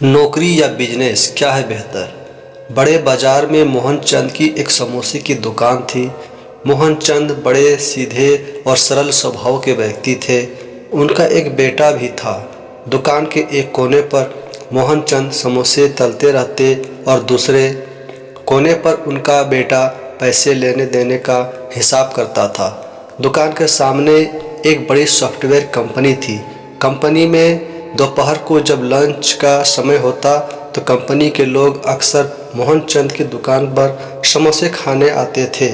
नौकरी या बिजनेस क्या है बेहतर? बड़े बाजार में मोहनचंद की एक समोसे की दुकान थी। मोहनचंद बड़े सीधे और सरल स्वभाव के व्यक्ति थे। उनका एक बेटा भी था। दुकान के एक कोने पर मोहनचंद समोसे तलते रहते और दूसरे कोने पर उनका बेटा पैसे लेने देने का हिसाब करता था। दुकान के सामने एक बड़ी सॉफ्टवेयर कंपनी थी। कंपनी में दोपहर को जब लंच का समय होता तो कंपनी के लोग अक्सर मोहनचंद की दुकान पर समोसे खाने आते थे।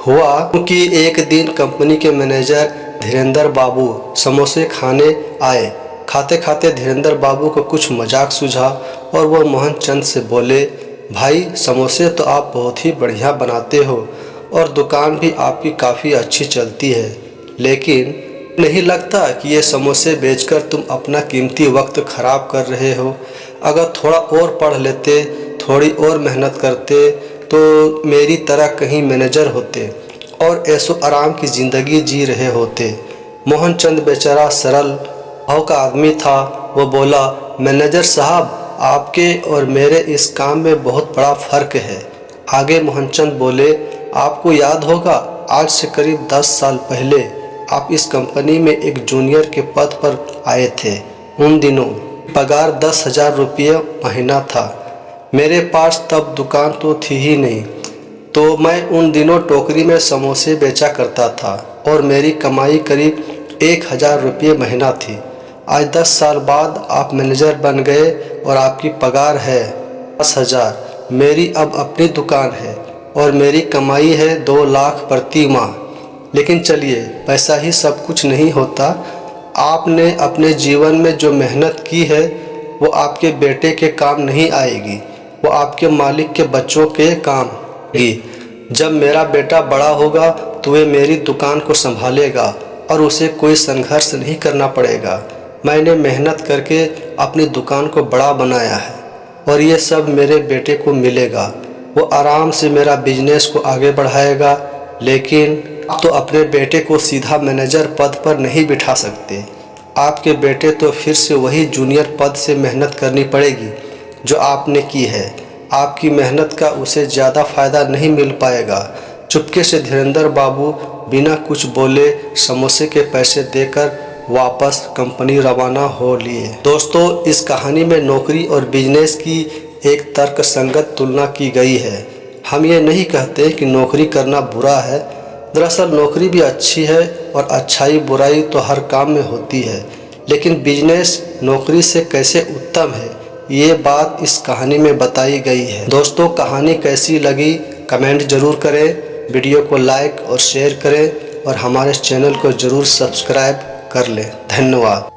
हुआ कि एक दिन कंपनी के मैनेजर धीरेंद्र बाबू समोसे खाने आए। खाते खाते धीरेंद्र बाबू को कुछ मजाक सूझा और वह मोहनचंद से बोले, भाई समोसे तो आप बहुत ही बढ़िया बनाते हो और दुकान भी आपकी काफ़ी अच्छी चलती है, लेकिन नहीं लगता कि ये समोसे बेचकर तुम अपना कीमती वक्त खराब कर रहे हो? अगर थोड़ा और पढ़ लेते, थोड़ी और मेहनत करते तो मेरी तरह कहीं मैनेजर होते और ऐशो आराम की ज़िंदगी जी रहे होते। मोहनचंद बेचारा सरल भाव का आदमी था। वो बोला, मैनेजर साहब, आपके और मेरे इस काम में बहुत बड़ा फ़र्क है। आगे मोहनचंद बोले, आपको याद होगा आज से करीब 10 साल पहले आप इस कंपनी में एक जूनियर के पद पर आए थे। उन दिनों पगार 10,000 रुपये महीना था। मेरे पास तब दुकान तो थी ही नहीं, तो मैं उन दिनों टोकरी में समोसे बेचा करता था और मेरी कमाई करीब 1,000 रुपये महीना थी। आज 10 साल बाद आप मैनेजर बन गए और आपकी पगार है 10,000। मेरी अब अपनी दुकान है और मेरी कमाई है 2 लाख प्रति माह। लेकिन चलिए, पैसा ही सब कुछ नहीं होता। आपने अपने जीवन में जो मेहनत की है वो आपके बेटे के काम नहीं आएगी, वो आपके मालिक के बच्चों के काम आएगी। जब मेरा बेटा बड़ा होगा तो वह मेरी दुकान को संभालेगा और उसे कोई संघर्ष नहीं करना पड़ेगा। मैंने मेहनत करके अपनी दुकान को बड़ा बनाया है और ये सब मेरे बेटे को मिलेगा। वो आराम से मेरा बिजनेस को आगे बढ़ाएगा। लेकिन आप तो अपने बेटे को सीधा मैनेजर पद पर नहीं बिठा सकते। आपके बेटे तो फिर से वही जूनियर पद से मेहनत करनी पड़ेगी जो आपने की है। आपकी मेहनत का उसे ज़्यादा फ़ायदा नहीं मिल पाएगा। चुपके से धीरेंद्र बाबू बिना कुछ बोले समोसे के पैसे देकर वापस कंपनी रवाना हो लिए। दोस्तों, इस कहानी में नौकरी और बिजनेस की एक तर्कसंगत तुलना की गई है। हम ये नहीं कहते कि नौकरी करना बुरा है। दरअसल नौकरी भी अच्छी है और अच्छाई बुराई तो हर काम में होती है, लेकिन बिजनेस नौकरी से कैसे उत्तम है ये बात इस कहानी में बताई गई है। दोस्तों, कहानी कैसी लगी कमेंट ज़रूर करें, वीडियो को लाइक और शेयर करें और हमारे चैनल को ज़रूर सब्सक्राइब कर लें। धन्यवाद।